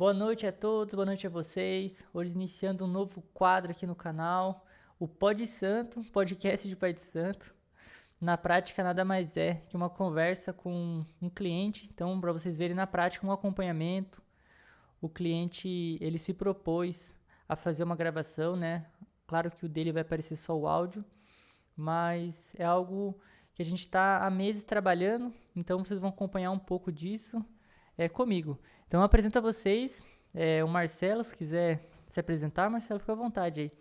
Boa noite a todos, boa noite a vocês. Hoje iniciando um novo quadro aqui no canal, o Pod Santo, podcast de Pai de Santo. Na prática nada mais é que uma conversa com um cliente. Então, para vocês verem na prática um acompanhamento, o cliente ele se propôs a fazer uma gravação, né? Claro que o dele vai aparecer só o áudio, mas é algo que a gente está há meses trabalhando. Então vocês vão acompanhar um pouco disso comigo. Então eu apresento a vocês o Marcelo, se quiser se apresentar, Marcelo, fica à vontade aí.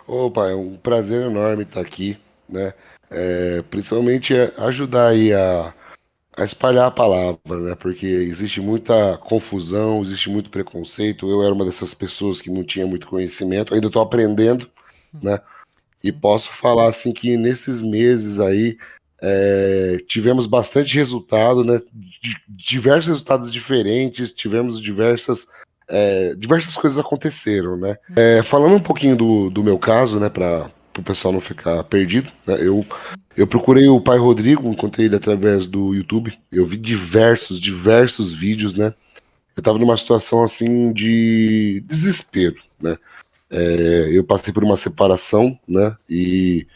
Opa, é um prazer enorme estar aqui, né? Principalmente ajudar aí a espalhar a palavra, né? Porque existe muita confusão, existe muito preconceito. Eu era uma dessas pessoas que não tinha muito conhecimento, ainda estou aprendendo, né? E Sim. posso falar assim que nesses meses aí tivemos bastante resultado, né? Diversos resultados diferentes, tivemos diversas coisas aconteceram, né? Uhum. Falando um pouquinho do meu caso, né, para o pessoal não ficar perdido, né, Sim. eu procurei o pai Rodrigo, encontrei ele através do YouTube, eu vi diversos vídeos, né, eu estava numa situação assim de desespero, né, eu passei por uma separação, né, e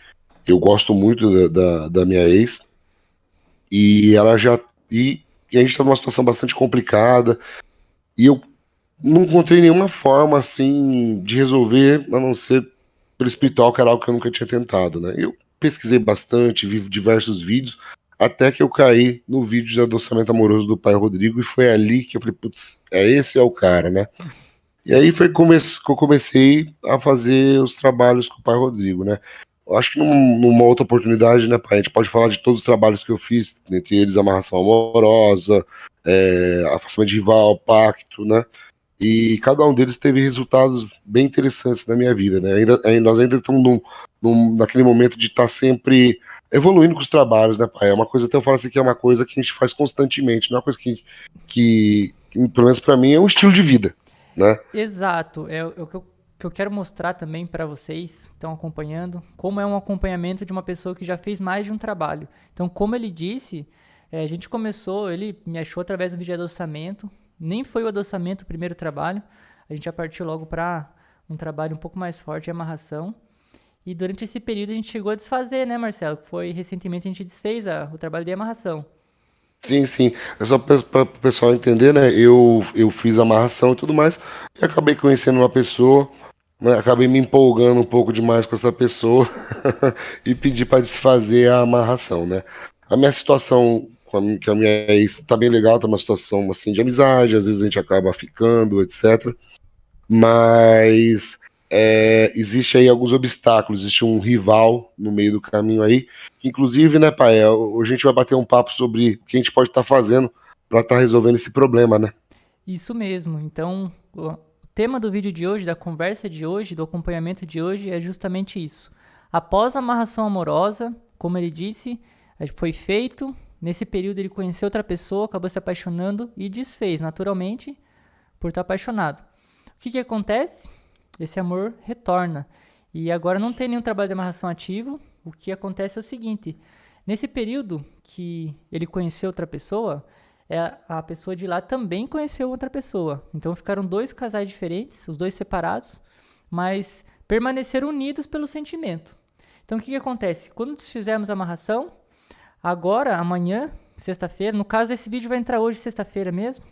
eu gosto muito da minha ex, e ela já, e a gente estava numa situação bastante complicada, e eu não encontrei nenhuma forma assim de resolver, a não ser pelo espiritual, que era algo que eu nunca tinha tentado, né? Eu pesquisei bastante, vi diversos vídeos, até que eu caí no vídeo de adoçamento amoroso do pai Rodrigo, e foi ali que eu falei, putz, esse é o cara, né? E aí foi que eu comecei a fazer os trabalhos com o pai Rodrigo, né? Eu acho que numa outra oportunidade, né, pai, a gente pode falar de todos os trabalhos que eu fiz, entre eles amarração amorosa, afastamento de rival, pacto, né? E cada um deles teve resultados bem interessantes na minha vida, né? Nós ainda estamos naquele momento de estar sempre evoluindo com os trabalhos, né, pai? É uma coisa, até eu falo assim, que é uma coisa que a gente faz constantemente, não é uma coisa que pelo menos para mim, é um estilo de vida, né? Exato, é o que eu quero mostrar também para vocês que estão acompanhando, como é um acompanhamento de uma pessoa que já fez mais de um trabalho. Então, como ele disse, a gente começou, ele me achou através do vídeo de adoçamento, nem foi o adoçamento o primeiro trabalho, a gente já partiu logo para um trabalho um pouco mais forte de amarração. E durante esse período a gente chegou a desfazer, né, Marcelo? Foi recentemente a gente desfez o trabalho de amarração. Sim, sim. É só para o pessoal entender, né? Eu fiz amarração e tudo mais, e acabei conhecendo uma pessoa, né? Acabei me empolgando um pouco demais com essa pessoa e pedi para desfazer a amarração, né? A minha situação com a minha ex tá bem legal, tá uma situação assim de amizade, às vezes a gente acaba ficando, etc. Mas existe aí alguns obstáculos, existe um rival no meio do caminho aí. Inclusive, né, pai, hoje a gente vai bater um papo sobre o que a gente pode estar fazendo para estar resolvendo esse problema, né? Isso mesmo. Então, o tema do vídeo de hoje, da conversa de hoje, do acompanhamento de hoje é justamente isso. Após a amarração amorosa, como ele disse, foi feito. Nesse período ele conheceu outra pessoa, acabou se apaixonando e desfez naturalmente por estar apaixonado. O que acontece? Esse amor retorna. E agora não tem nenhum trabalho de amarração ativo. O que acontece é o seguinte: nesse período que ele conheceu outra pessoa, a pessoa de lá também conheceu outra pessoa. Então ficaram dois casais diferentes, os dois separados, mas permaneceram unidos pelo sentimento. Então o que acontece? Quando fizermos a amarração, agora, amanhã, sexta-feira, no caso esse vídeo vai entrar hoje, sexta-feira mesmo,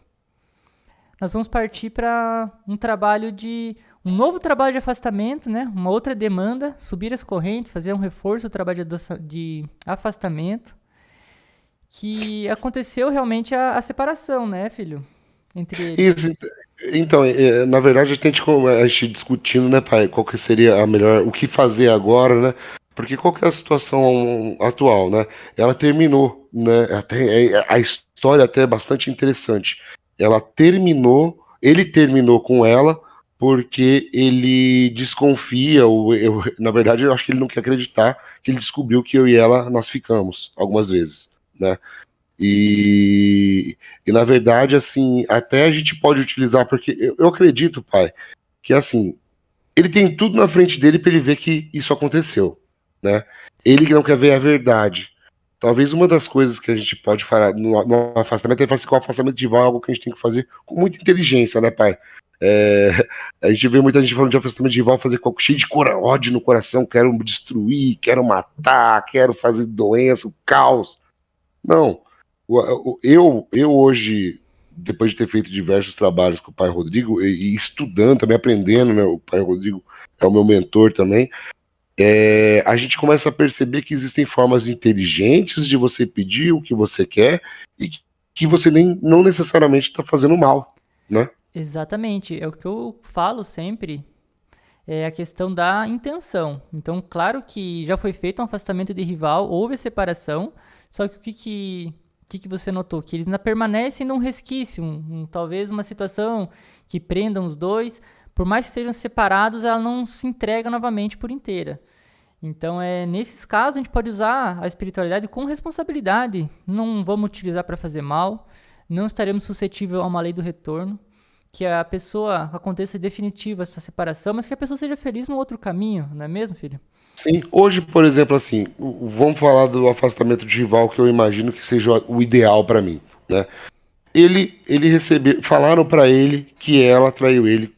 nós vamos partir para um novo trabalho de afastamento, né? Uma outra demanda, subir as correntes, fazer um reforço do trabalho de afastamento, que aconteceu realmente a separação, né, filho? Entre eles. Isso, então, na verdade, a gente discutindo, né, pai, qual que seria a melhor, o que fazer agora, né? Porque qual que é a situação atual, né? Ela terminou, né? A história até é bastante interessante. Ela terminou, ele terminou com ela porque ele desconfia, na verdade, eu acho que ele não quer acreditar que ele descobriu que eu e ela nós ficamos algumas vezes, né? E, e na verdade, assim, até a gente pode utilizar, porque eu acredito, pai, que assim, ele tem tudo na frente dele para ele ver que isso aconteceu, né? Ele Sim. que não quer ver a verdade. Talvez uma das coisas que a gente pode falar no afastamento é falar assim, que o afastamento de rival é algo que a gente tem que fazer com muita inteligência, né, pai? É, a gente vê muita gente falando de afastamento de rival, fazer com cheio de ódio no coração, quero destruir, quero matar, quero fazer doença, caos. Não. Eu hoje, depois de ter feito diversos trabalhos com o pai Rodrigo, e estudando, também aprendendo, né? O pai Rodrigo é o meu mentor também. A gente começa a perceber que existem formas inteligentes de você pedir o que você quer e que você não necessariamente está fazendo mal, né? Exatamente, é o que eu falo sempre, é a questão da intenção. Então, claro que já foi feito um afastamento de rival, houve a separação, só que o que você notou? Que eles ainda permanecem num resquício, talvez uma situação que prendam os dois, por mais que sejam separados, ela não se entrega novamente por inteira. Então, nesses casos, a gente pode usar a espiritualidade com responsabilidade. Não vamos utilizar para fazer mal, não estaremos suscetíveis a uma lei do retorno, que a pessoa aconteça definitiva essa separação, mas que a pessoa seja feliz no outro caminho, não é mesmo, filho? Sim, hoje, por exemplo, assim, vamos falar do afastamento de rival, que eu imagino que seja o ideal para mim, né? Ele recebeu, falaram para ele que ela traiu ele,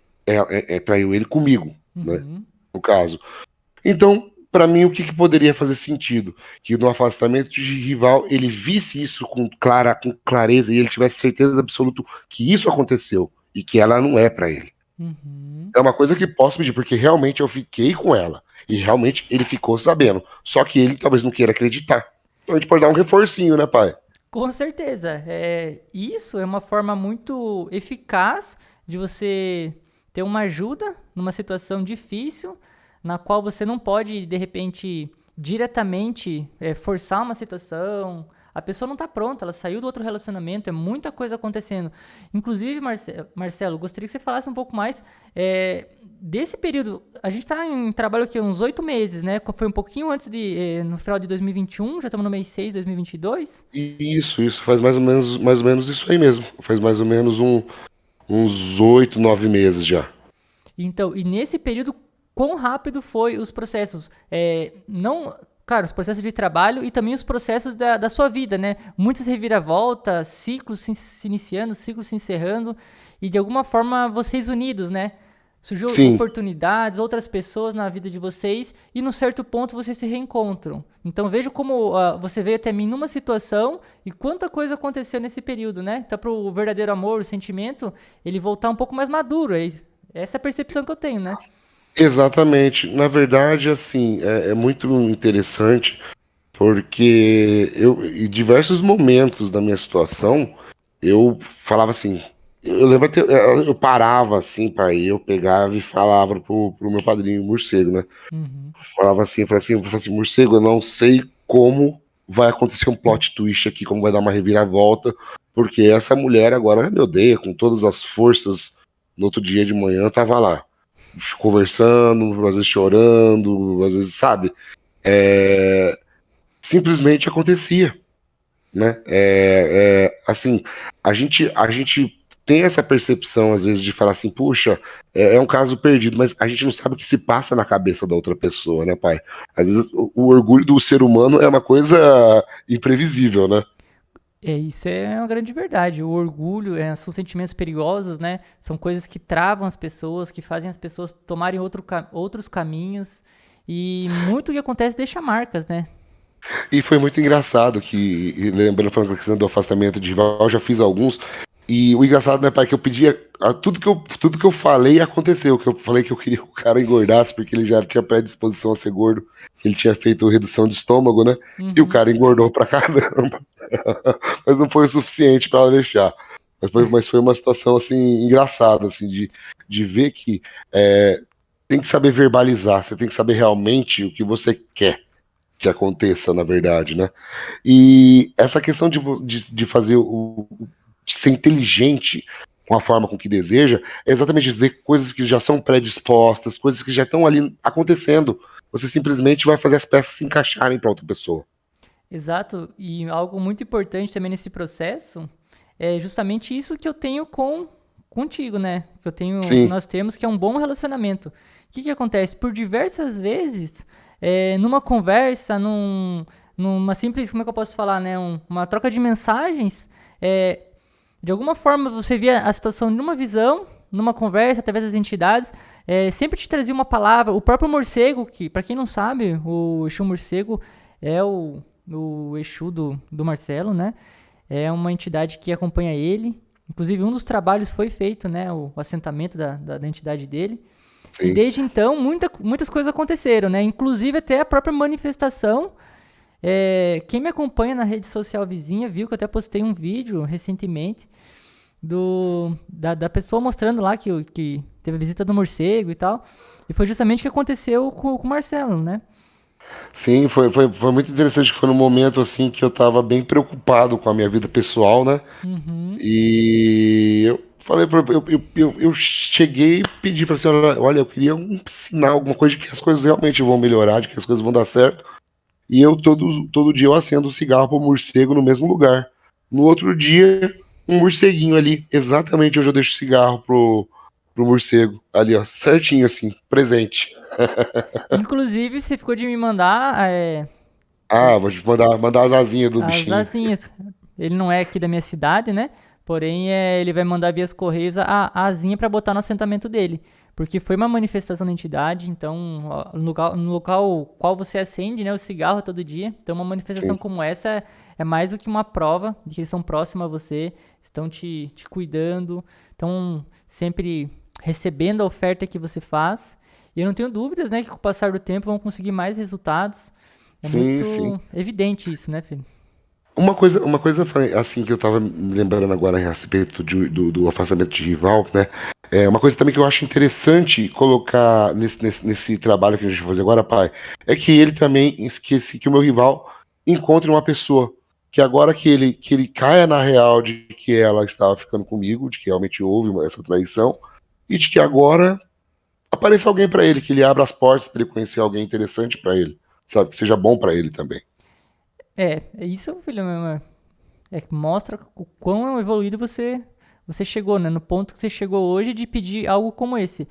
traiu ele comigo, né? Uhum. No caso. Então, para mim, o que poderia fazer sentido? Que no afastamento de rival ele visse isso com clareza e ele tivesse certeza absoluta que isso aconteceu e que ela não é para ele. Uhum. É uma coisa que posso pedir, porque realmente eu fiquei com ela. E realmente ele ficou sabendo. Só que ele talvez não queira acreditar. Então a gente pode dar um reforcinho, né, pai? Com certeza. Isso é uma forma muito eficaz de você ter uma ajuda numa situação difícil, na qual você não pode, de repente, diretamente forçar uma situação. A pessoa não está pronta, ela saiu do outro relacionamento, é muita coisa acontecendo. Inclusive, Marcelo, gostaria que você falasse um pouco mais desse período. A gente está em trabalho aqui uns 8 meses, né? Foi um pouquinho antes no final de 2021, já estamos no mês 6 de 2022. Isso faz mais ou menos isso aí mesmo. Faz mais ou menos uns 8, 9 meses já. Então, e nesse período, quão rápido foi os processos? Não, claro, os processos de trabalho e também os processos da sua vida, né? Muitas reviravoltas, ciclos se iniciando, ciclos se encerrando, e de alguma forma vocês unidos, né? Surgiu Sim, oportunidades, outras pessoas na vida de vocês, e num certo ponto vocês se reencontram. Então vejo como você veio até mim numa situação e quanta coisa aconteceu nesse período, né? Então, para o verdadeiro amor, o sentimento, ele voltar um pouco mais maduro. Essa é a percepção que eu tenho, né? exatamente. Na verdade, assim, é muito interessante porque em diversos momentos da minha situação, eu falava assim. Eu lembro até, eu parava assim, pai, eu pegava e falava pro meu padrinho, morcego, né? Uhum. Falava assim, morcego, eu não sei como vai acontecer um plot twist aqui, como vai dar uma reviravolta, porque essa mulher agora me odeia com todas as forças. No outro dia de manhã tava lá, conversando, às vezes chorando, às vezes, sabe? É, simplesmente acontecia, né? Assim, a gente tem essa percepção às vezes de falar assim, puxa, é um caso perdido, mas a gente não sabe o que se passa na cabeça da outra pessoa, né, pai? Às vezes o orgulho do ser humano é uma coisa imprevisível, né? Isso é uma grande verdade. O orgulho são sentimentos perigosos, né? São coisas que travam as pessoas, que fazem as pessoas tomarem outros caminhos. E muito que acontece deixa marcas, né? E foi muito engraçado que, lembrando, falando com a questão do afastamento de rival, eu já fiz alguns. E o engraçado, né, pai, que eu pedia. Tudo que eu falei aconteceu. Que eu falei que eu queria que o cara engordasse, porque ele já tinha predisposição a ser gordo. Ele tinha feito redução de estômago, né? E o Uhum. cara engordou pra caramba. Mas não foi o suficiente pra ela deixar. Mas foi uma situação, assim, engraçada, assim, de ver que tem que saber verbalizar. Você tem que saber realmente o que você quer que aconteça, na verdade, né? E essa questão de fazer de ser inteligente com a forma com que deseja, é exatamente isso, ver coisas que já são predispostas, coisas que já estão ali acontecendo. Você simplesmente vai fazer as peças se encaixarem para outra pessoa. Exato. E algo muito importante também nesse processo é justamente isso que eu tenho contigo, né? Que Sim, nós temos, que é um bom relacionamento. O que acontece? Por diversas vezes, numa conversa, numa simples, como é que eu posso falar, né? Uma troca de mensagens, é, de alguma forma você via a situação numa visão, numa conversa, através das entidades, sempre te trazia uma palavra. O próprio morcego, que para quem não sabe, o Exu morcego é o Exu do Marcelo, né? É uma entidade que acompanha ele. Inclusive, um dos trabalhos foi feito, né? O assentamento da entidade dele. E Sim. desde então, muitas coisas aconteceram, né? Inclusive até a própria manifestação. Quem me acompanha na rede social vizinha viu que eu até postei um vídeo recentemente da pessoa mostrando lá que teve a visita do morcego e tal. E foi justamente o que aconteceu com o Marcelo, né? Sim, foi muito interessante, que foi num momento assim que eu tava bem preocupado com a minha vida pessoal, né? Uhum. E eu falei eu cheguei e pedi pra senhora, olha, eu queria um sinal, alguma coisa de que as coisas realmente vão melhorar, de que as coisas vão dar certo. E eu todo dia eu acendo um cigarro pro morcego no mesmo lugar. No outro dia, um morceguinho ali, exatamente onde eu deixo o cigarro pro morcego. Ali, ó, certinho assim, presente. Inclusive, você ficou de me mandar Ah, vou te mandar as asinhas do as bichinho. asinhas. Ele não é aqui da minha cidade, né? Porém, ele vai mandar via as Correios a asinha para botar no assentamento dele. Porque foi uma manifestação da entidade, então, ó, no local qual você acende, né, o cigarro todo dia. Então, uma manifestação Sim, como essa é mais do que uma prova de que eles são próximos a você, estão te cuidando, estão sempre recebendo a oferta que você faz. E eu não tenho dúvidas, né, que com o passar do tempo vão conseguir mais resultados. É sim, sim. muito evidente isso, né, filho? Uma coisa assim que eu tava me lembrando agora a respeito do afastamento de rival, né? É uma coisa também que eu acho interessante colocar nesse trabalho que a gente vai fazer agora, pai, é que ele também esquece que o meu rival encontre uma pessoa que agora que ele caia na real de que ela estava ficando comigo, de que realmente houve essa traição e de que agora apareça alguém para ele, que ele abra as portas para ele conhecer alguém interessante para ele, sabe, que seja bom para ele também. É isso, filho, que mostra o quão evoluído você chegou, né? No ponto que você chegou hoje de pedir algo como esse.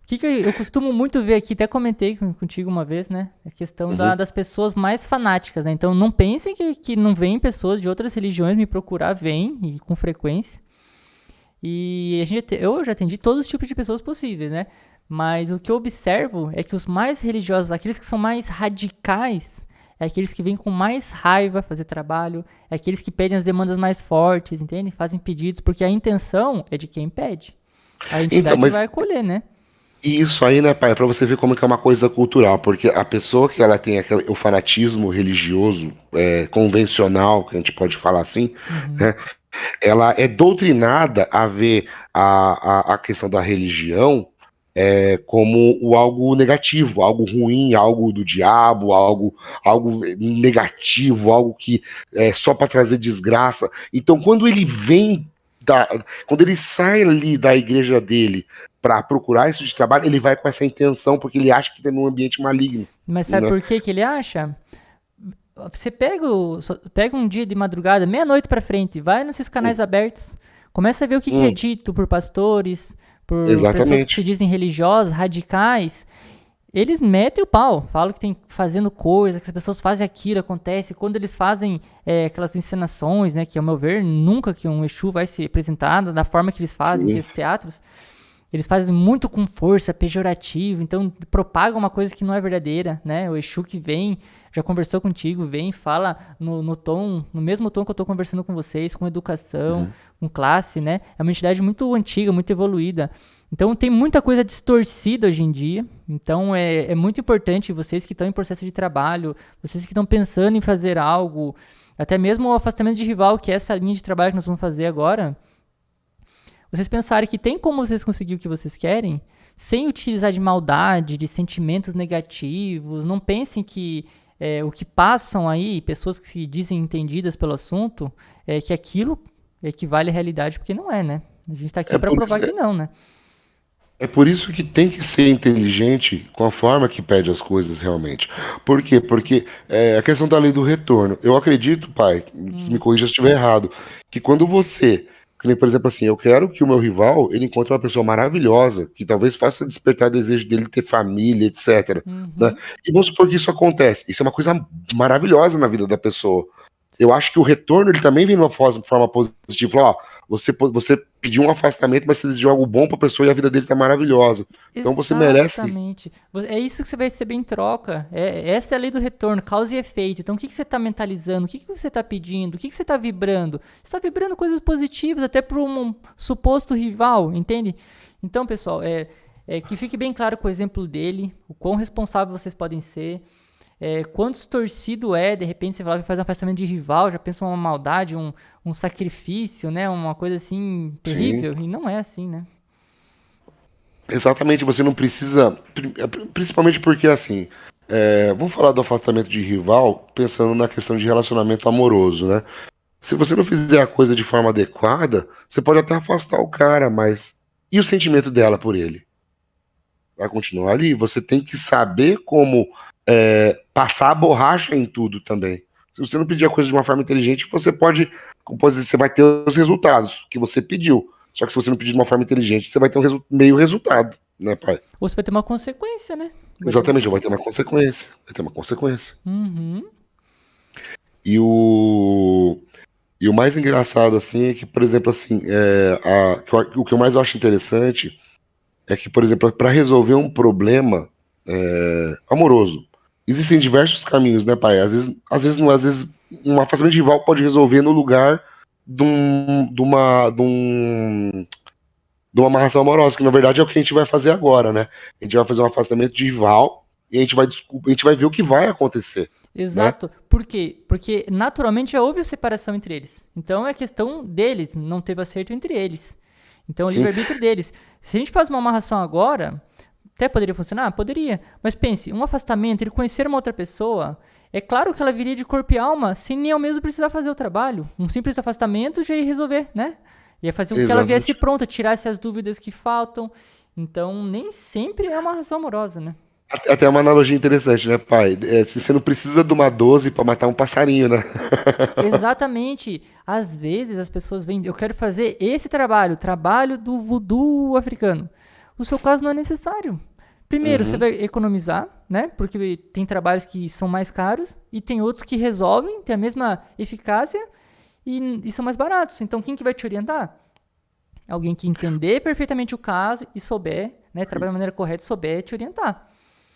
O que eu costumo muito ver aqui, até comentei contigo uma vez, né? A questão Uhum, das pessoas mais fanáticas, né? Então não pensem que não vêm pessoas de outras religiões me procurar, vêm, e com frequência. E eu já atendi todos os tipos de pessoas possíveis, né? Mas o que eu observo é que os mais religiosos, aqueles que são mais radicais, é aqueles que vêm com mais raiva fazer trabalho, é aqueles que pedem as demandas mais fortes, entende? Fazem pedidos, porque a intenção é de quem pede. A então, entidade mas vai acolher, né? e isso aí, né, pai, é pra você ver como que é uma coisa cultural, porque a pessoa que ela tem o fanatismo religioso convencional, que a gente pode falar assim, Uhum. né, ela é doutrinada a ver a questão da religião como o algo negativo, algo ruim, algo do diabo, algo negativo, algo que é só para trazer desgraça. Então, quando ele sai ali da igreja dele para procurar isso de trabalho, ele vai com essa intenção porque ele acha que está num ambiente maligno, Mas sabe né? por que que ele acha? Você pega um dia de madrugada, meia-noite pra frente, vai nesses canais Hum, abertos, começa a ver o que é hum, dito por pastores, por pessoas que se exatamente. dizem religiosas, radicais. Eles metem o pau, falam que tem fazendo coisa, que as pessoas fazem aquilo, acontece. Quando eles fazem aquelas encenações, né, que ao meu ver, nunca que um Exu vai ser apresentado da forma que eles fazem, Sim. aqueles teatros, eles fazem muito com força, pejorativo, então propagam uma coisa que não é verdadeira, né? O Exu que vem, já conversou contigo, vem, fala no tom, no mesmo tom que eu tô conversando com vocês, com educação, Uhum. com classe, né? É uma entidade muito antiga, muito evoluída. Então tem muita coisa distorcida hoje em dia. Então é muito importante vocês que estão em processo de trabalho, vocês que estão pensando em fazer algo, até mesmo o afastamento de rival, que é essa linha de trabalho que nós vamos fazer agora, vocês pensarem que tem como vocês conseguir o que vocês querem sem utilizar de maldade, de sentimentos negativos. Não pensem que o que passam aí, pessoas que se dizem entendidas pelo assunto, que aquilo equivale à realidade, porque não é, né? A gente tá aqui É para por provar isso, que não, né? É por isso que tem que ser inteligente com a forma que pede as coisas realmente. Por quê? Porque a questão da lei do retorno. Eu acredito, pai, que me Hum, corrija se estiver errado, que quando você Que nem, por exemplo, assim, eu quero que o meu rival, ele encontre uma pessoa maravilhosa, que talvez faça despertar desejo dele ter família, etc, né? Uhum. E vamos supor que isso acontece. Isso é uma coisa maravilhosa na vida da pessoa. Eu acho que o retorno, ele também vem de uma forma positiva. Ó, você pediu um afastamento, mas você desejou algo bom pra pessoa e a vida dele tá maravilhosa. Então você merece. Exatamente. É isso que você vai receber em troca. Essa é a lei do retorno, causa e efeito. Então, o que você está mentalizando? O que você está pedindo? O que você está vibrando? Você está vibrando coisas positivas até para um suposto rival, entende? Então, pessoal, que fique bem claro com o exemplo dele, o quão responsável vocês podem ser, quão distorcido de repente você fala que faz um afastamento de rival, já pensa uma maldade, um sacrifício, né? Uma coisa assim Sim. terrível. E não é assim, né? Exatamente, você não precisa. Principalmente porque, assim, vamos falar do afastamento de rival, pensando na questão de relacionamento amoroso, né? Se você não fizer a coisa de forma adequada, você pode até afastar o cara, mas. E o sentimento dela por ele? Vai continuar ali? Você tem que saber como passar a borracha em tudo também. Se você não pedir a coisa de uma forma inteligente, você vai ter os resultados que você pediu. Só que se você não pedir de uma forma inteligente, você vai ter meio resultado, né, pai? Ou você vai ter uma consequência, né? Vai ter uma Exatamente, vai ter uma consequência. consequência. Vai ter uma consequência. Uhum. E o, e o mais engraçado, assim, é que, por exemplo, assim, o que eu mais acho interessante é que, por exemplo, para resolver um problema amoroso, existem diversos caminhos, né, pai? Às vezes um afastamento de rival pode resolver no lugar de uma amarração amorosa, que na verdade é o que a gente vai fazer agora, né? A gente vai fazer um afastamento de rival e a gente vai ver o que vai acontecer, né? Exato. Por quê? Porque naturalmente já houve separação entre eles. Então é questão deles, não teve acerto entre eles. Então é o Sim, livre-arbítrio deles. Se a gente faz uma amarração agora, até poderia funcionar? Poderia. Mas pense, um afastamento, ele conhecer uma outra pessoa, é claro que ela viria de corpo e alma, sem nem ao mesmo precisar fazer o trabalho. Um simples afastamento já ia resolver, né? Ia fazer com que ela viesse exatamente. pronta, tirasse as dúvidas que faltam. Então, nem sempre é uma amarração amorosa, né? Até uma analogia interessante, né, pai? Você não precisa de uma 12 para matar um passarinho, né? Exatamente. Às vezes as pessoas vêm, eu quero fazer esse trabalho, o trabalho do voodoo africano. O seu caso não é necessário. Primeiro, você Uhum, vai economizar, né? Porque tem trabalhos que são mais caros e tem outros que resolvem, têm a mesma eficácia e são mais baratos. Então, quem que vai te orientar? Alguém que entender perfeitamente o caso e souber, né? Trabalhar da maneira correta e souber te orientar.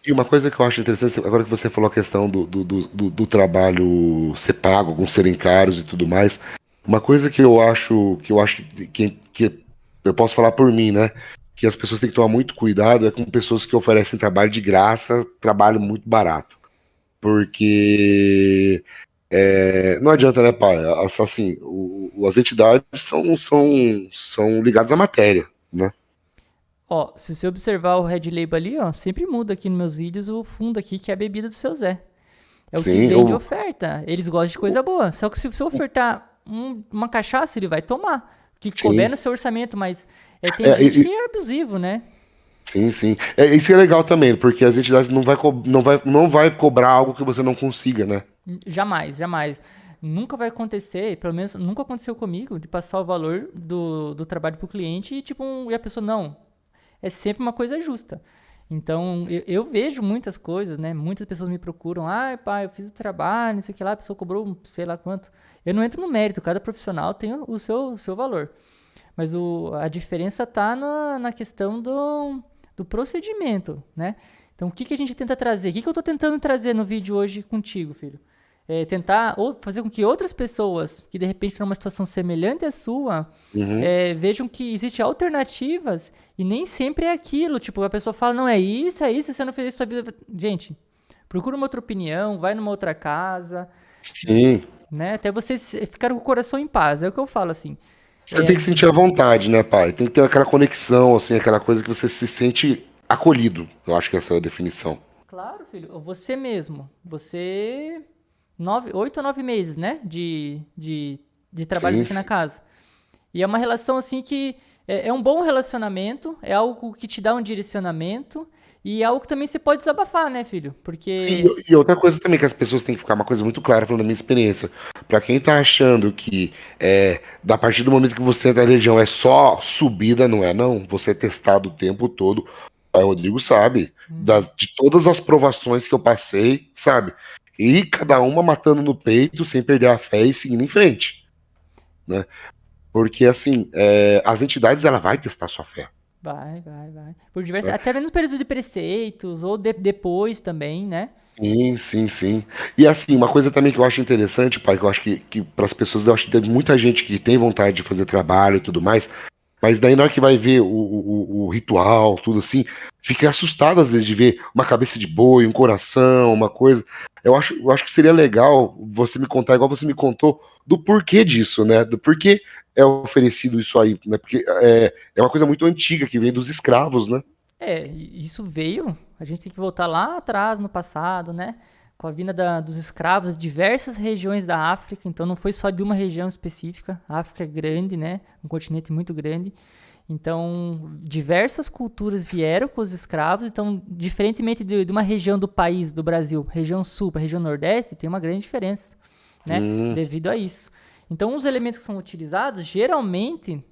E uma coisa que eu acho interessante, agora que você falou a questão do trabalho ser pago, alguns serem caros e tudo mais, uma coisa que eu posso falar por mim, né? Que as pessoas têm que tomar muito cuidado é com pessoas que oferecem trabalho de graça, trabalho muito barato. Porque não adianta, né, pai? Assim, as entidades são ligadas à matéria, né? Ó, se você observar o Red Label ali, ó, sempre muda aqui nos meus vídeos o fundo aqui, que é a bebida do seu Zé. É o que Sim, vem de oferta. Eles gostam de coisa boa. Só que se você ofertar uma cachaça, ele vai tomar. O que couber sim. no seu orçamento, mas tem É, gente que é abusivo, né? sim, sim. Isso é legal também, porque as entidades não vai cobrar algo que você não consiga, né? Jamais, jamais. Nunca vai acontecer, pelo menos nunca aconteceu comigo, de passar o valor do trabalho pro cliente e, tipo, e a pessoa, não. É sempre uma coisa justa. Então, eu vejo muitas coisas, né? Muitas pessoas me procuram. Ai, pai, eu fiz o trabalho, não sei o que lá, a pessoa cobrou sei lá quanto. Eu não entro no mérito, cada profissional tem o seu valor. Mas a diferença tá na questão do procedimento, né? Então, o que a gente tenta trazer? O que eu tô tentando trazer no vídeo hoje contigo, filho? Tentar fazer com que outras pessoas que de repente estão numa situação semelhante à sua Uhum. vejam que existem alternativas e nem sempre é aquilo. Tipo, a pessoa fala, não, é isso, você não fez isso, sua vida. Gente, procura uma outra opinião, vai numa outra casa, Sim. né? Até vocês ficarem com o coração em paz. É o que eu falo assim. Você tem que sentir a vontade, né, pai? Tem que ter aquela conexão, assim, aquela coisa que você se sente acolhido. Eu acho que essa é a definição. Claro, filho, você mesmo. Você. 8 ou 9 meses, né? De trabalhos Sim, aqui na sim. casa. E é uma relação assim que é um bom relacionamento, é algo que te dá um direcionamento e é algo que também você pode desabafar, né, filho? E, Porque. e outra coisa também que as pessoas têm que ficar uma coisa muito clara, falando da minha experiência. Para quem tá achando que da partir do momento que você entra na religião é só subida, não é não. Você é testado o tempo todo. O pai Rodrigo sabe Uhum. de todas as provações que eu passei, sabe? E cada uma matando no peito, sem perder a fé e seguindo em frente, né? Porque assim, as entidades ela vai testar sua fé. Vai. Por diversos, Né? até mesmo período de preceitos, ou depois também, né? Sim, sim, sim. E assim, uma coisa também que eu acho interessante, pai, que eu acho que para as pessoas, eu acho que tem muita gente que tem vontade de fazer trabalho e tudo mais, mas daí na hora que vai ver o ritual, tudo assim, fica assustado às vezes de ver uma cabeça de boi, um coração, uma coisa. Eu acho que seria legal você me contar, igual você me contou, do porquê disso, né? Do porquê é oferecido isso aí, né? Porque é uma coisa muito antiga que vem dos escravos, né? Isso veio, a gente tem que voltar lá atrás no passado, né? Com a vinda dos escravos de diversas regiões da África, então não foi só de uma região específica. A África é grande, né? Um continente muito grande. Então, diversas culturas vieram com os escravos. Então, diferentemente de uma região do país, do Brasil, região sul para região nordeste, tem uma grande diferença, né? Hum, Devido a isso. Então, os elementos que são utilizados, geralmente,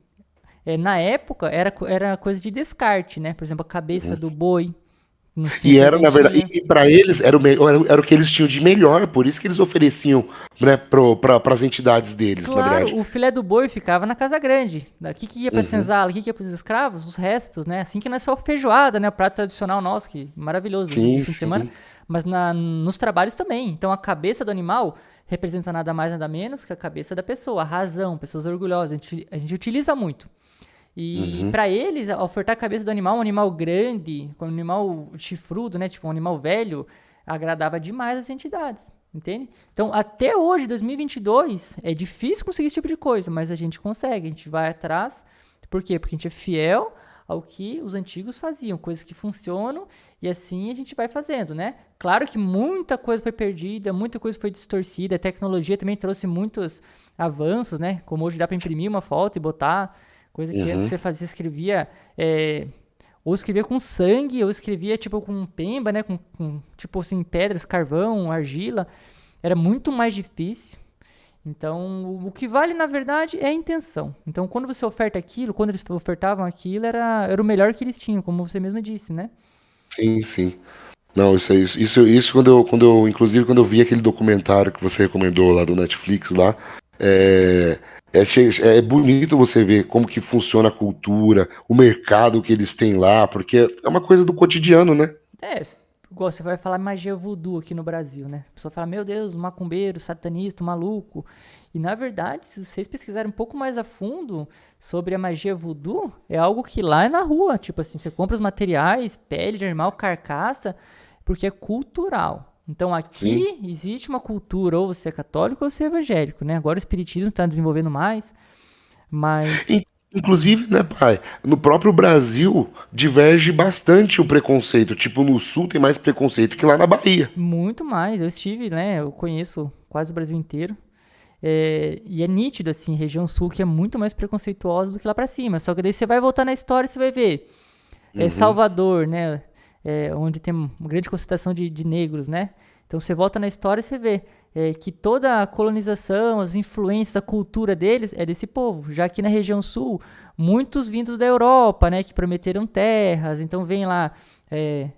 na época, era coisa de descarte, né? Por exemplo, a cabeça uhum. do boi, não tinha E era, na verdade, serventia. e para eles era o que eles tinham de melhor, por isso que eles ofereciam, né, para as entidades deles, na Claro, verdade. o filé do boi ficava na casa grande. Daqui que ia pra Uhum, senzala, o que ia pros escravos? Os restos, né? Assim que nasceu a feijoada, né? O prato tradicional nosso, que maravilhoso de sim, fim de semana. sim. Mas nos trabalhos também. Então a cabeça do animal representa nada mais, nada menos que a cabeça da pessoa, a razão, pessoas orgulhosas. A gente utiliza muito. E Uhum, para eles, ofertar a cabeça do animal, um animal grande, um animal chifrudo, né? Tipo um animal velho, agradava demais as entidades, entende? Então, até hoje, 2022, é difícil conseguir esse tipo de coisa, mas a gente consegue, a gente vai atrás. Por quê? Porque a gente é fiel ao que os antigos faziam, coisas que funcionam, e assim a gente vai fazendo, né? Claro que muita coisa foi perdida, muita coisa foi distorcida, a tecnologia também trouxe muitos avanços, né? Como hoje dá para imprimir uma foto e botar. Coisa que antes uhum. você fazia, escrevia, ou escrevia com sangue, ou escrevia tipo com pemba, né? Tipo assim, pedras, carvão, argila. Era muito mais difícil. Então, o que vale na verdade é a intenção. Então, quando você oferta aquilo, quando eles ofertavam aquilo, era o melhor que eles tinham, como você mesmo disse, né? Sim, sim. Não, isso inclusive quando eu vi aquele documentário que você recomendou lá do Netflix lá, é bonito você ver como que funciona a cultura, o mercado que eles têm lá, porque é uma coisa do cotidiano, né? É, igual você vai falar magia voodoo aqui no Brasil, né? A pessoa fala, meu Deus, macumbeiro, satanista, maluco. E na verdade, se vocês pesquisarem um pouco mais a fundo sobre a magia voodoo, é algo que lá é na rua. Tipo assim, você compra os materiais, pele de animal, carcaça, porque é cultural. Então Sim. aqui existe uma cultura, ou você é católico ou você é evangélico, né? Agora o espiritismo está desenvolvendo mais, mas Inclusive, né, pai, no próprio Brasil diverge bastante o preconceito. Tipo, no Sul tem mais preconceito que lá na Bahia. muito mais. Eu estive, né? Eu conheço quase o Brasil inteiro. E é nítido, assim, região sul que é muito mais preconceituosa do que lá pra cima. Só que daí você vai voltar na história e você vai ver. Uhum, Salvador, né? Onde tem uma grande concentração de negros, né? Então você volta na história e você vê que toda a colonização, as influências da cultura deles é desse povo. Já aqui na região sul, muitos vindos da Europa, né? Que prometeram terras. Então vem lá.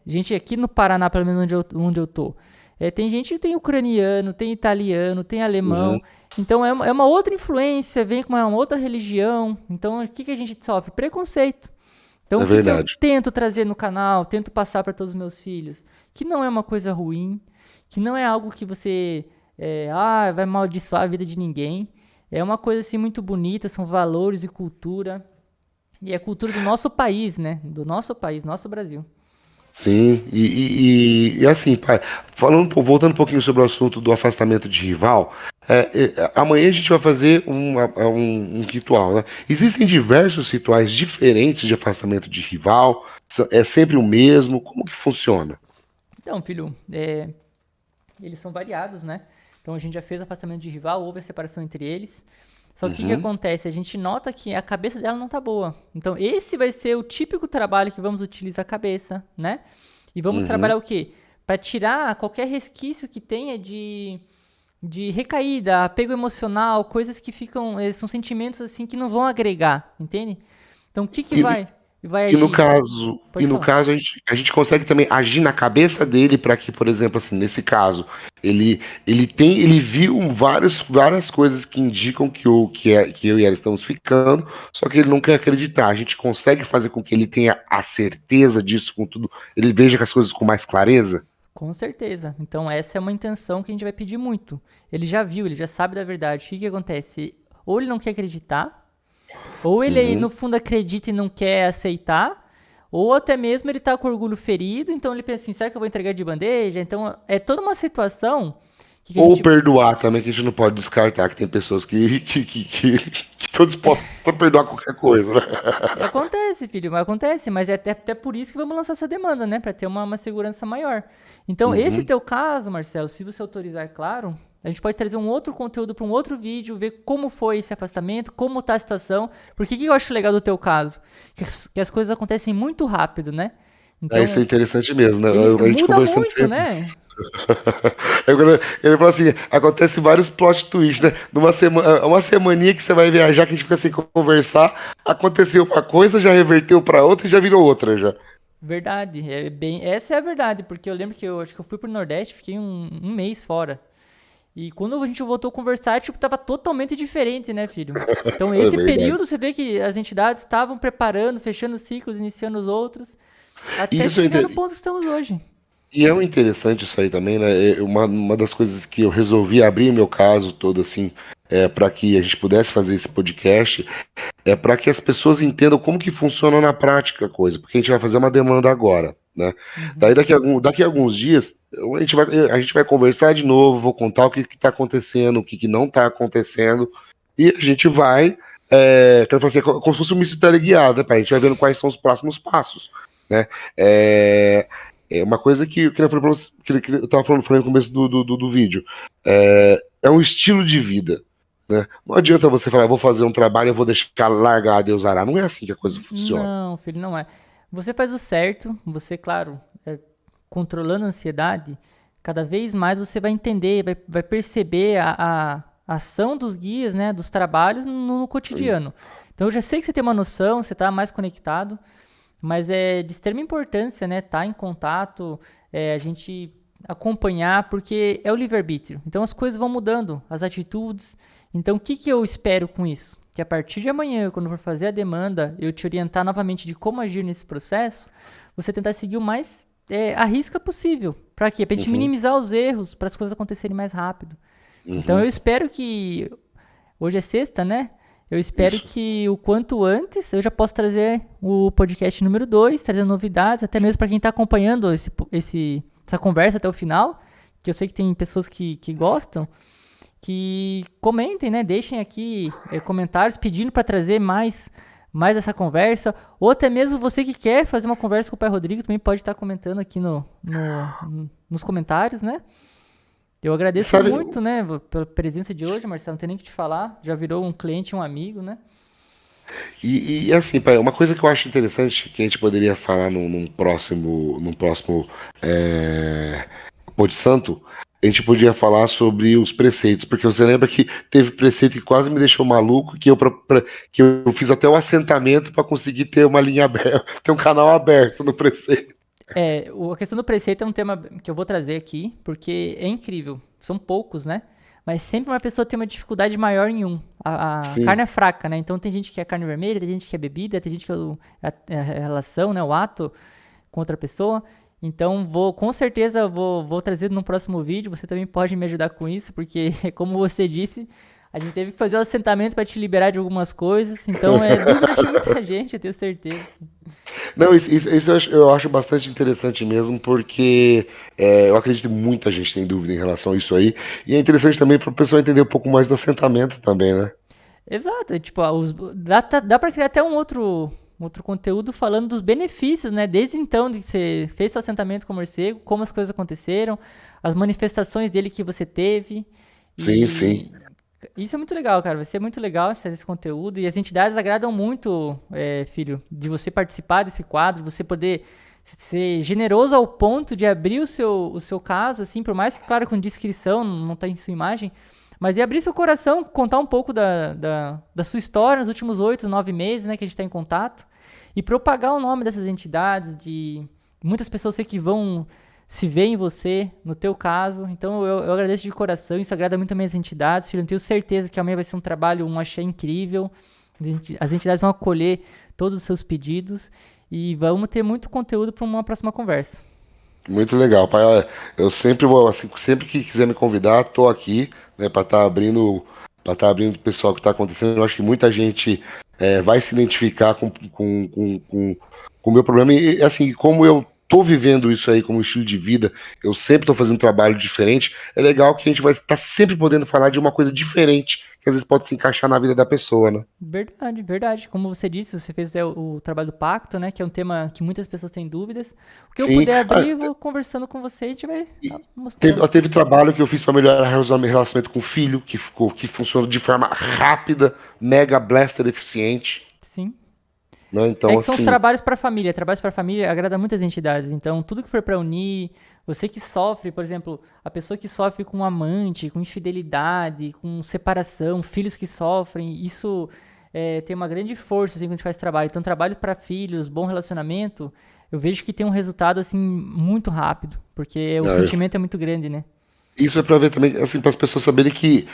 Gente, aqui no Paraná, pelo menos onde eu tô. Tem gente, tem ucraniano, tem italiano, tem uhum, alemão. Então é uma outra influência, vem com uma outra religião. Então o que a gente sofre? Preconceito. Então, é o que, que eu verdade. tento trazer no canal, tento passar para todos os meus filhos? Que não é uma coisa ruim, que não é algo que você vai amaldiçoar a vida de ninguém. É uma coisa assim muito bonita, são valores e cultura. E é cultura do nosso país, né? Do nosso país, nosso Brasil. Sim, e assim, pai, voltando um pouquinho sobre o assunto do afastamento de rival, amanhã a gente vai fazer um ritual, né? Existem diversos rituais diferentes de afastamento de rival, é sempre o mesmo, como que funciona? Então, filho, eles são variados, né? Então a gente já fez o afastamento de rival, houve a separação entre eles. Só que o que Uhum, acontece? A gente nota que a cabeça dela não tá boa. Então esse vai ser o típico trabalho que vamos utilizar a cabeça, né? E vamos uhum, trabalhar o quê? Para tirar qualquer resquício que tenha de recaída, apego emocional, coisas que ficam, são sentimentos assim que não vão agregar, entende? Então o que que E, vai e no agir? caso, Pode falar. a gente consegue também agir na cabeça dele para que, por exemplo, assim, nesse caso, ele viu várias coisas que indicam que eu e ela estamos ficando, só que ele não quer acreditar. A gente consegue fazer com que ele tenha a certeza disso com tudo, ele veja as coisas com mais clareza? Com certeza. Então essa é uma intenção que a gente vai pedir muito. Ele já viu, ele já sabe da verdade. O que que acontece? Ou ele não quer acreditar, ou ele aí, Uhum. no fundo acredita e não quer aceitar, ou até mesmo ele tá com orgulho ferido, então ele pensa assim, será que eu vou entregar de bandeja? Então é toda uma situação que a Ou gente. perdoar também, que a gente não pode descartar, que tem pessoas que estão dispostas a perdoar qualquer coisa, né? Acontece, filho, mas acontece, mas é até por isso que vamos lançar essa demanda, né? Pra ter uma segurança maior. Então, esse Uhum. teu caso, Marcelo, se você autorizar, é claro, a gente pode trazer um outro conteúdo para um outro vídeo, ver como foi esse afastamento, como tá a situação. Porque o que eu acho legal do teu caso? Que as coisas acontecem muito rápido, né? Isso é Então, interessante mesmo, né? ele A gente muda conversando muito, sempre. né? Ele falou assim: acontece vários plot twists, né? Uma semaninha que você vai viajar, que a gente fica sem conversar, aconteceu uma coisa, já reverteu pra outra e já virou outra já. Verdade, essa é a verdade, porque eu lembro que eu acho que eu fui pro Nordeste, fiquei um mês fora. E quando a gente voltou a conversar, tipo, tava totalmente diferente, né, filho? Então, É esse verdade. período, você vê que as entidades estavam preparando, fechando ciclos, iniciando os outros, E até isso chegar no ponto que estamos hoje. e é um interessante isso aí também, né? Uma das coisas que eu resolvi abrir meu caso todo assim, para que a gente pudesse fazer esse podcast, é para que as pessoas entendam como que funciona na prática a coisa, porque a gente vai fazer uma demanda agora, né? Daí Uhum. daqui a alguns dias a gente vai conversar de novo, vou contar o que está acontecendo, o que não está acontecendo, e a gente vai, quero fazer como se fosse um mistério guiado, né? A gente vai vendo quais são os próximos passos, né? É, é uma coisa que eu falei pra você, que eu tava falando no começo do vídeo. É um estilo de vida, né? Não adianta você falar, vou fazer um trabalho, eu vou deixar largar, Deus dará. Não é assim que a coisa funciona. Não, filho, não é. Você faz o certo, você, claro, controlando a ansiedade, cada vez mais você vai entender, vai perceber a ação dos guias, né, dos trabalhos no Sim. cotidiano. Então eu já sei que você tem uma noção, você está mais conectado, mas é de extrema importância, né, estar em contato, a gente acompanhar, porque é o livre-arbítrio. Então as coisas vão mudando, as atitudes. Então o que, que eu espero com isso? Que a partir de amanhã, quando for fazer a demanda, eu te orientar novamente de como agir nesse processo, você tentar seguir o mais a risca possível. Para quê? Para a gente Uhum, minimizar os erros, para as coisas acontecerem mais rápido. Então eu uhum, espero que hoje é sexta, né? Eu espero isso. que o quanto antes eu já possa trazer o podcast número 2, trazendo novidades, até mesmo para quem está acompanhando essa conversa até o final, que eu sei que tem pessoas que gostam, que comentem, né? Deixem aqui comentários pedindo para trazer mais essa conversa, ou até mesmo você que quer fazer uma conversa com o Pai Rodrigo também pode estar comentando aqui nos comentários, né? Eu E agradeço sabe, muito, né, pela presença de hoje, Marcelo. Não tem nem o que te falar. Já virou um cliente e um amigo, né? assim, pai, uma coisa que eu acho interessante que a gente poderia falar num próximo é, Pô de Santo, a gente podia falar sobre os preceitos, porque você lembra que teve preceito que quase me deixou maluco, que eu fiz até o assentamento para conseguir ter uma linha aberta, ter um canal aberto no preceito. A questão do preceito é um tema que eu vou trazer aqui, porque é incrível. São poucos, né? Mas sempre uma pessoa tem uma dificuldade maior em um. A Sim. carne é fraca, né? Então tem gente que é carne vermelha, tem gente que é bebida, tem gente que é a relação, né? O ato com outra pessoa. Então com certeza vou trazer no próximo vídeo. Você também pode me ajudar com isso, porque como você disse, a gente teve que fazer o assentamento para te liberar de algumas coisas. Então é dúvida de muita gente, eu tenho certeza. Não, isso eu acho bastante interessante mesmo, porque eu acredito que muita gente tem dúvida em relação a isso aí. E é interessante também para o pessoal entender um pouco mais do assentamento também, né? Exato, tipo, dá pra criar até um outro conteúdo falando dos benefícios, né? Desde então de que você fez seu assentamento com o morcego, como as coisas aconteceram, as manifestações dele que você teve. Sim, sim. E isso é muito legal, cara. Vai ser muito legal de fazer esse conteúdo. E as entidades agradam muito, filho, de você participar desse quadro, de você poder ser generoso ao ponto de abrir o seu caso, assim, por mais que, claro, com descrição, não tá em sua imagem, mas de abrir seu coração, contar um pouco da sua história nos últimos 8, 9 meses, né, que a gente está em contato, e propagar o nome dessas entidades, de muitas pessoas sei que vão se ver em você, no teu caso. Então eu agradeço de coração, isso agrada muito também as entidades, filho. Eu tenho certeza que amanhã vai ser um trabalho, um axé incrível. As entidades vão acolher todos os seus pedidos e vamos ter muito conteúdo para uma próxima conversa. Muito legal, pai. Olha, eu sempre vou, assim, sempre que quiser me convidar, tô aqui, né, para estar abrindo o pessoal que está acontecendo. Eu acho que muita gente vai se identificar com o meu problema. E, assim, como eu tô vivendo isso aí como estilo de vida, eu sempre tô fazendo trabalho diferente. É legal que a gente vai estar sempre podendo falar de uma coisa diferente, que às vezes pode se encaixar na vida da pessoa, né? Verdade, verdade. Como você disse, você fez o trabalho do pacto, né? Que é um tema que muitas pessoas têm dúvidas. O que eu Sim. puder abrir, eu vou conversando com você e a gente vai mostrando. Teve trabalho que eu fiz para melhorar o relacionamento com o filho, que funciona de forma rápida, mega blaster eficiente, Sim. né? É Então, que são os assim, trabalhos para a família. Trabalhos para a família agrada muitas entidades. Então, tudo que for para unir, você que sofre, por exemplo, a pessoa que sofre com um amante, com infidelidade, com separação, filhos que sofrem, isso tem uma grande força assim, quando a gente faz trabalho. Então, trabalho para filhos, bom relacionamento, eu vejo que tem um resultado assim muito rápido, porque o é, sentimento é muito grande, né? isso é para ver também, assim, para as pessoas saberem que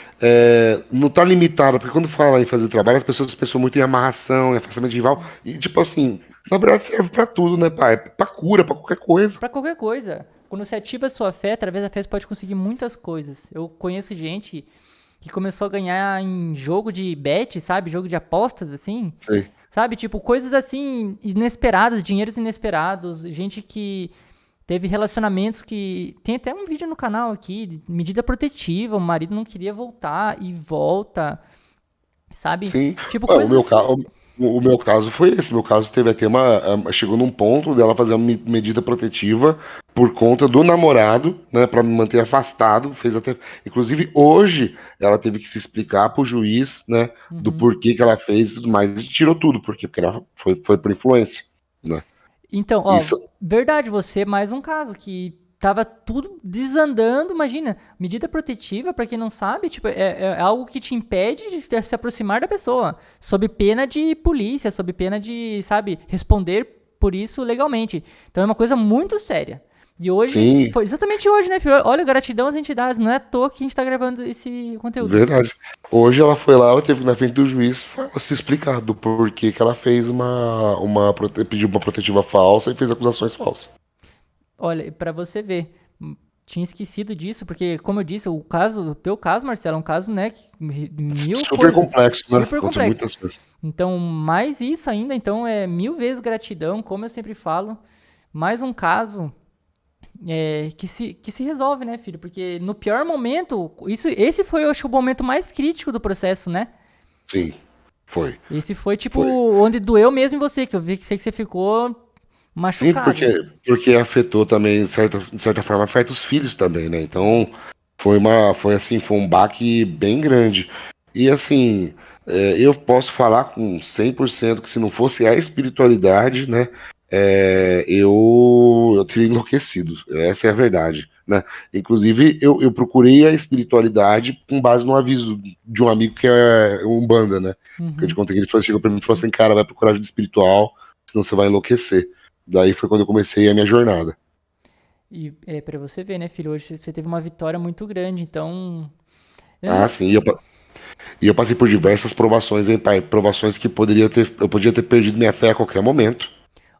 não tá limitado, porque quando fala em fazer trabalho, as pessoas pensam muito em amarração, em afastamento de rival, e tipo assim, na verdade serve para tudo, né, pai? Pra cura, pra qualquer coisa. Pra qualquer coisa. Quando você ativa a sua fé, através da fé você pode conseguir muitas coisas. Eu conheço gente que começou a ganhar em jogo de bet, sabe? Jogo de apostas, assim. Sei. Sabe? Tipo, coisas assim, inesperadas, dinheiros inesperados. Gente que teve relacionamentos que. Tem até um vídeo no canal aqui, de medida protetiva. O marido não queria voltar e volta. Sabe? Sim. Tipo, Ué, o coisas meu, assim. o meu caso foi esse. Meu caso teve até chegou num ponto dela fazer uma medida protetiva por conta do namorado, né, para me manter afastado. Fez até, inclusive hoje ela teve que se explicar pro juiz, né, do Uhum. porquê que ela fez e tudo mais. E tirou tudo, porque ela foi por influência, né? Então, ó, Isso, verdade, você é mais um caso que tava tudo desandando, imagina, medida protetiva, pra quem não sabe, tipo, é algo que te impede de se aproximar da pessoa, sob pena de polícia, sob pena de, sabe, responder por isso legalmente. Então é uma coisa muito séria. E hoje, sim, foi exatamente hoje, né, filho? Olha, gratidão às entidades, não é à toa que a gente tá gravando esse conteúdo. verdade. Hoje ela foi lá, ela teve que ir na frente do juiz se explicar do porquê que ela fez pediu uma protetiva falsa e fez acusações falsas. Olha, pra você ver, tinha esquecido disso, porque, como eu disse, o teu caso, Marcelo, é um caso, né, que mil Super coisas, complexo, né? super Aconteceu complexo. muitas coisas. Então, mais isso ainda, então, é 1000 vezes gratidão, como eu sempre falo, mais um caso que se resolve, né, filho? Porque no pior momento, esse foi, eu acho, o momento mais crítico do processo, né? Sim, foi. Esse foi, tipo, Foi. onde doeu mesmo em você, que eu vi que sei que você ficou Sim, machucado. porque afetou também, de certa forma, afeta os filhos também, né? Então, foi assim, foi um baque bem grande. E assim, eu posso falar com 100% que se não fosse a espiritualidade, né, eu teria enlouquecido. Essa é a verdade, né? Inclusive, eu procurei a espiritualidade com base no aviso de um amigo que é Umbanda, né? Que eu te Uhum, contei que ele chegou pra mim e falou sim. assim, cara, vai procurar ajuda espiritual, senão você vai enlouquecer. Daí foi quando eu comecei a minha jornada. E é pra você ver, né, filho? Hoje você teve uma vitória muito grande, então. Eu Ah, não. sim, e eu passei por diversas provações, hein, pai? Provações que eu podia ter perdido minha fé a qualquer momento.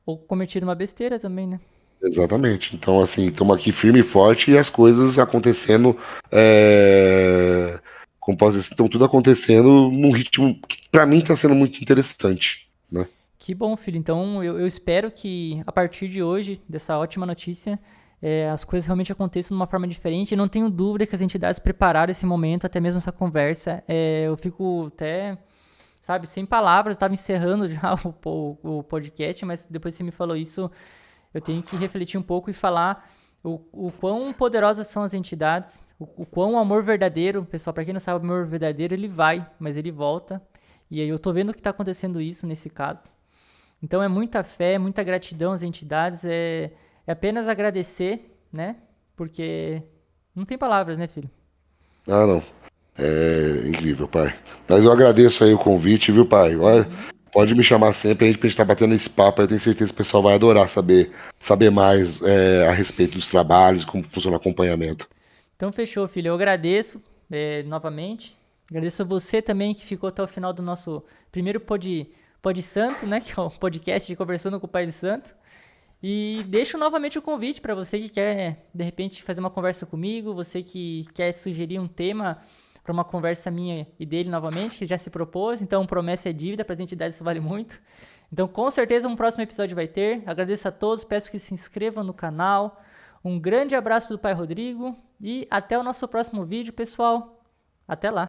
Ou cometido uma besteira também, né? Exatamente. Então, assim, estamos aqui firme e forte e as coisas acontecendo. Como posso dizer, estão tudo acontecendo num ritmo que, para mim, está sendo muito interessante, né? Que bom, filho. Então eu espero que a partir de hoje, dessa ótima notícia, as coisas realmente aconteçam de uma forma diferente. Eu não tenho dúvida que as entidades prepararam esse momento, até mesmo essa conversa. Eu fico até, sabe, sem palavras. Eu estava encerrando já o podcast, mas depois que você me falou isso, eu tenho que refletir um pouco e falar o quão poderosas são as entidades, o quão o amor verdadeiro, pessoal, para quem não sabe, o amor verdadeiro, ele vai, mas ele volta. E aí eu tô vendo que tá acontecendo isso nesse caso. Então é muita fé, muita gratidão às entidades, é apenas agradecer, né? Porque não tem palavras, né, filho? Ah, não. É incrível, pai. Mas eu agradeço aí o convite, viu, pai? Olha, pode me chamar sempre, a gente tá batendo esse papo, eu tenho certeza que o pessoal vai adorar saber mais a respeito dos trabalhos, como funciona o acompanhamento. Então fechou, filho. Eu agradeço novamente. Agradeço a você também que ficou até o final do nosso primeiro Pod Santo, né? Que é o podcast de Conversando com o Pai de Santo. E deixo novamente o convite para você que quer, de repente, fazer uma conversa comigo, você que quer sugerir um tema para uma conversa minha e dele novamente, que já se propôs. Então, promessa é dívida, para as entidades isso vale muito. Então, com certeza, um próximo episódio vai ter. Agradeço a todos, peço que se inscrevam no canal. Um grande abraço do Pai Rodrigo e até o nosso próximo vídeo, pessoal. Até lá!